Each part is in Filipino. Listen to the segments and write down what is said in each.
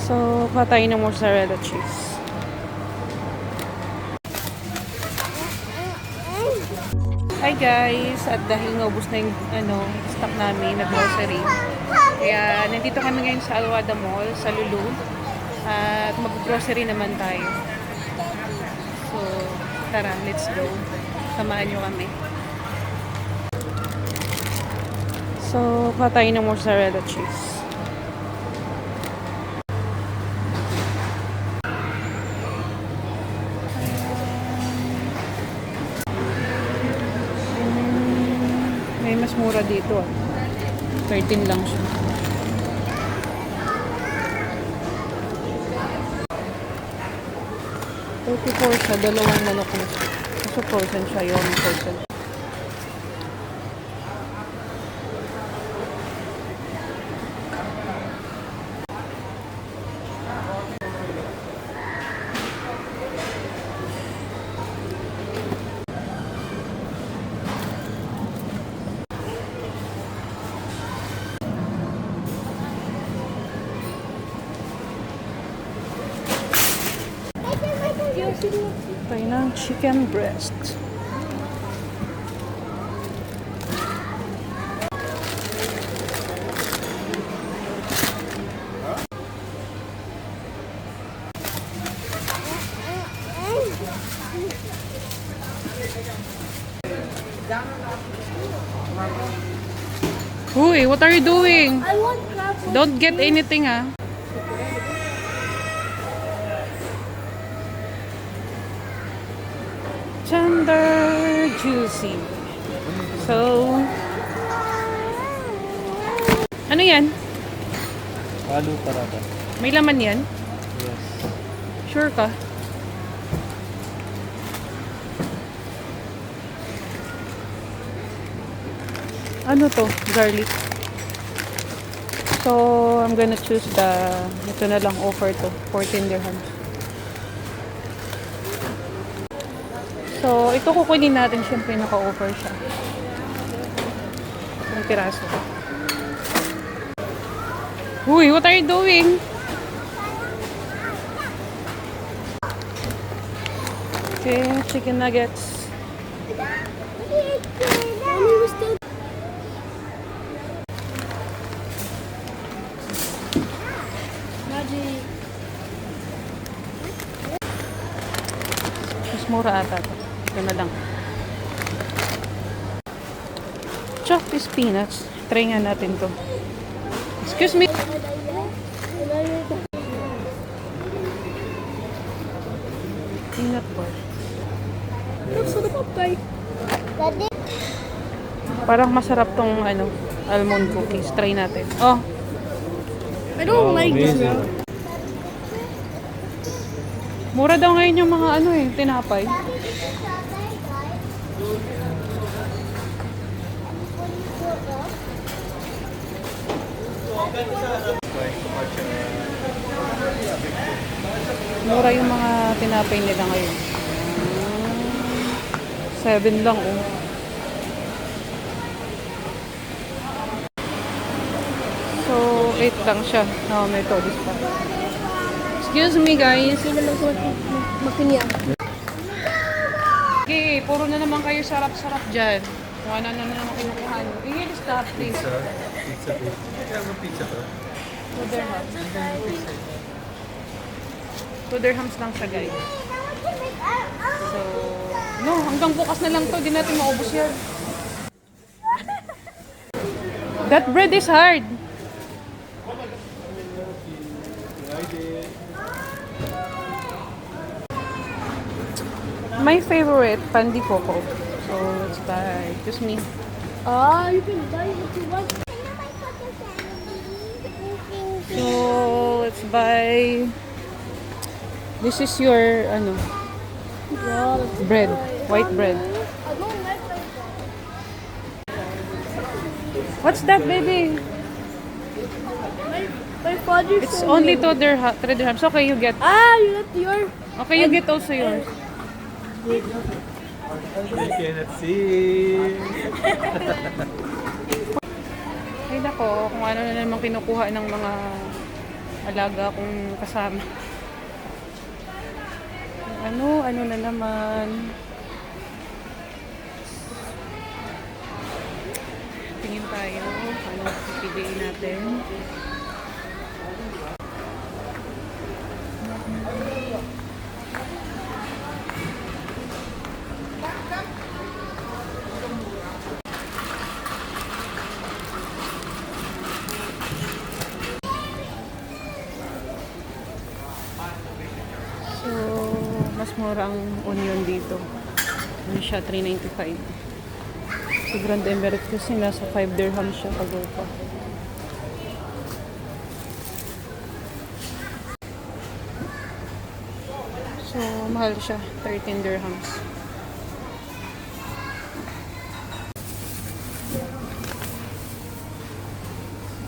So, kuha tayo ng mozzarella cheese. Hi guys! At dahil naubos na yung stock namin na grocery, kaya nandito kami ngayon sa Alwada Mall, sa Lulu. At mag-grocery naman tayo. So, tara, let's go. Samahan nyo kami. So, kuha tayo ng mozzarella cheese. May mas mura dito 13 lang siya. $34 siya, dalawang manok na siya. Kasi frozen siya, yung frozen. Tayo ng chicken breast. Uy, what are you doing? I want crab. Don't get anything, ah. Tender, juicy. So, ano yan? Alu paratha. May laman yan? Yes. Sure ka? Ano to? Garlic. So, I'm gonna choose ito na lang offer to. 14 dirhams. So, ito kukunin natin. Siyempre, naka-offer siya. Ang piraso. Uy, what are you doing? Okay, chicken nuggets. Mommy was still. Magic. Mas mura ata to. Ito na lang. Chopped is peanuts. Try nga natin to. Excuse me. Peanut bar. Daddy. Parang masarap tong almond cookies. Try natin. Oh, I don't like this amazing. now. mura daw ngayon yung mga tinapay. Mura yung mga tinapay nila ngayon. 7 lang, oh. So, 8 lang siya. No, may todis pa. Excuse me, guys. Sino lang ko makinya? Okay, puro na naman kayo sarap-sarap dyan. Kung ano na naman kinukuha nyo. Ingin, stop, please. Pizza. Pizza. Pizza to. 2 dirhams. 2 dirhams lang siya, guys. So, no, hanggang bukas na lang to. Di natin maubos yan. That bread is hard. My favorite, Pandi Coco. So, let's buy. Excuse me. Ah, you can buy what you want. So, let's buy. This is your, Yeah, let's bread. White bread. I don't like that. What's that, baby? My father It's showed only me. 2 dirhams. Okay, you get. Ah, you got your. Okay, you get also yours. I cannot see. Ay nako, kung ano na naman kinukuha ng mga alaga kong kasama. Ano na naman. Tingin tayo. Ano pipiliin natin? So, mas mura ang onion dito. Ano siya? 3.95. So, Grand Emirates kasi nasa 5 dirham siya pag-upa. So, mahal siya. 13 dirhams.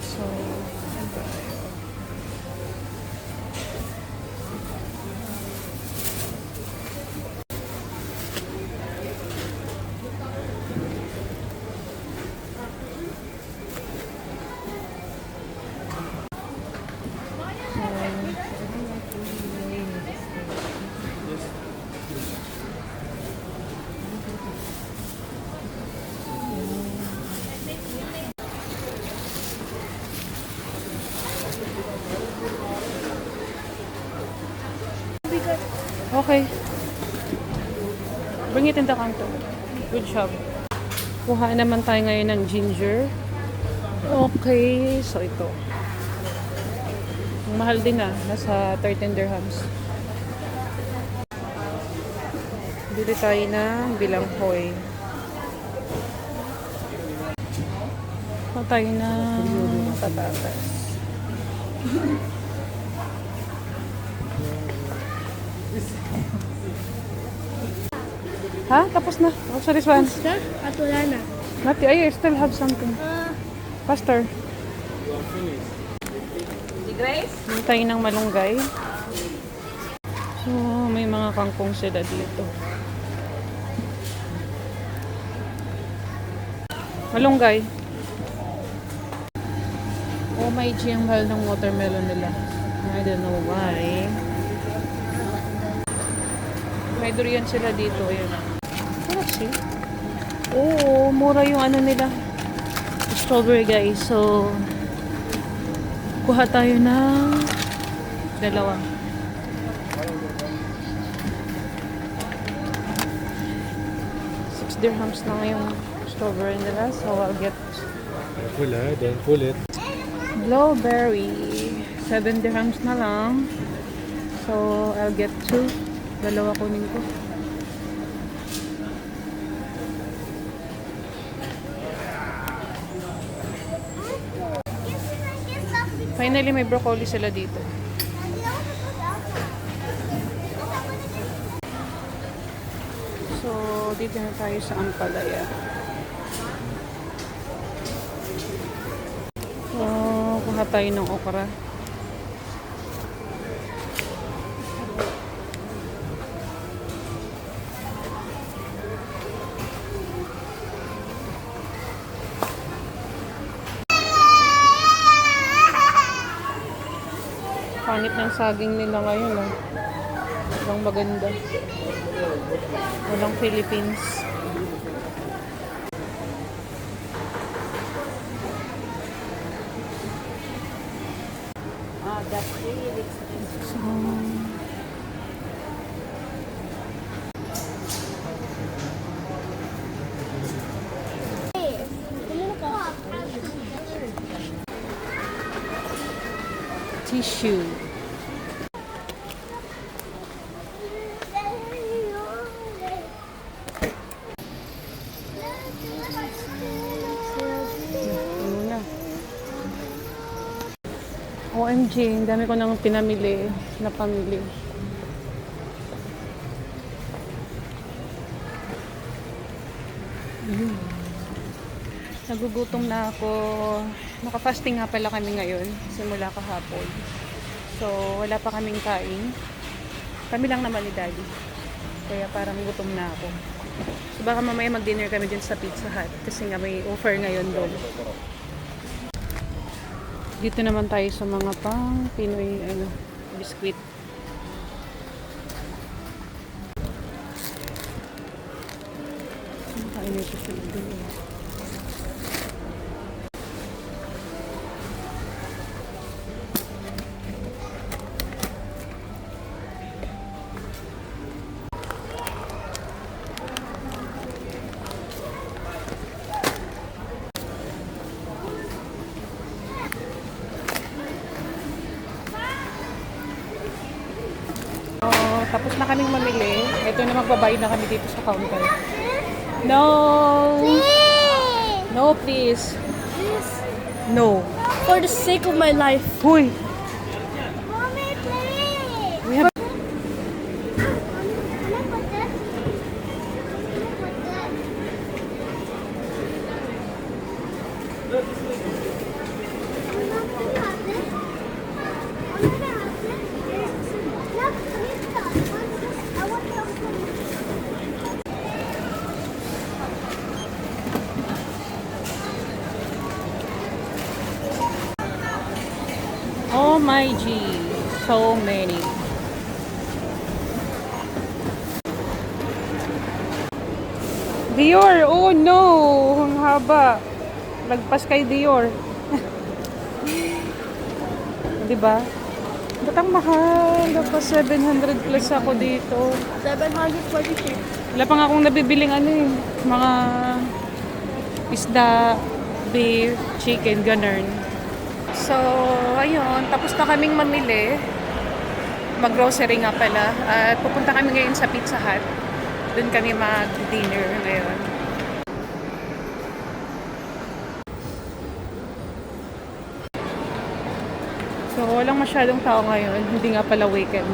So, okay. Bring it in the counter. Good job. Kuha naman tayo ngayon ng ginger. Okay. So, ito. Ang mahal din nasa 13 dirhams. Bili tayo ng bilanghoy. Kuha tayo ng patatas. Ha? Tapos na. Oh, sorry, Swan. Basta? At wala na. Mati, I still have something. Faster. Bili tayo ng malunggay. So, may mga kangkong sila dito. Malunggay. Oh, may G ang mahal ng watermelon nila. I don't know why. May durian sila dito. Ayan. Sarap siya. Oo, mura yung ano nila. Strawberry, guys. So, kuha tayo ng dalawa. $6 dirhams lang yung strawberry nila. So, I'll get Careful don't pull it. blueberry. 7 dirhams na lang. So, I'll get 2. Dalawa kunin ko. Finally, may broccoli sila dito. So, dito na tayo sa Ampalaya. So, kuha tayo ng okra. Pangit ng saging nila ngayon, ah. Walang maganda. Walang Philippines. That's really expensive. So, tissue. Ano na? OMG, ang dami ko nang pinamili na pamili. Nagugutom na ako. Naka-fasting nga pala kami ngayon, simula kahapon. So, wala pa kaming kain. Kami lang naman ni Daddy. Kaya parang gutom na ako. So, baka mamaya mag-dinner kami din sa Pizza Hut. Kasi nga may offer ngayon doon. Dito naman tayo sa mga pang Pinoy biskwit. Kain ito sa dito. Tapos na kaming mamili. Ito na magbabayad na kami dito sa counter. No! No, please. Please. No. For the sake of my life. Huy! Mommy, please. We have... Oh my G. So many. Dior! Oh no! Ang haba. Lagpas kay Dior. Diba? Ba't ang mahal? Dapat 700 plus ako dito. 746. Wala pa nga akong nabibiling mga isda, beef, chicken, ganun. So, ayun, tapos na kaming mamili. Mag-grocery nga pala. At pupunta kami ngayon sa Pizza Hut. Doon kami mag-dinner ngayon. So, walang masyadong tao ngayon. Hindi nga pala weekend.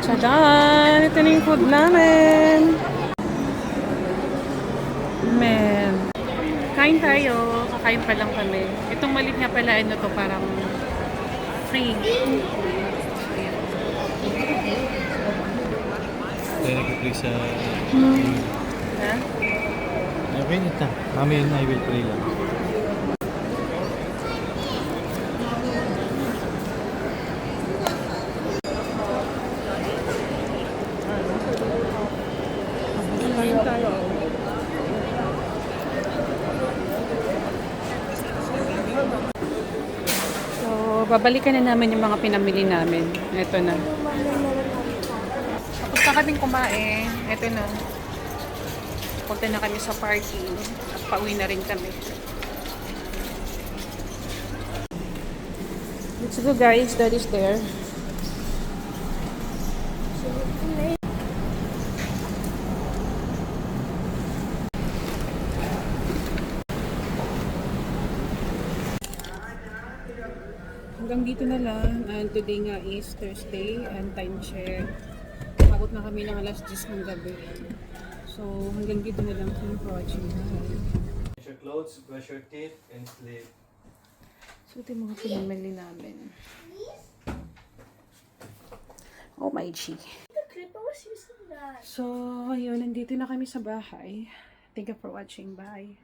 Tadaan! Ito na yung food namin. Man. Kain tayo. Kakain pa lang kami. Itong maliit nga pala, to parang free. Tayo nag-play sa... Ha? Okay, ito. Mami and I will pray lang. Kain tayo. So, babalikan na namin yung mga pinamili namin. Ito na. Tapos na kaming kumain. Ito na. Punta na kami sa parking. At pauwi na rin kami. Let's go guys. That is there. Hanggang dito na lang. And today nga is Thursday and time check. Pagod na kami ng alas 10 ng gabi. So hanggang dito na lang. Thank you for watching. Bye. Wash your clothes, brush your teeth, and sleep. So ito yung mga pinamili namin. Oh my G. The clip, I was using that. So ayun, nandito na kami sa bahay. Thank you for watching. Bye.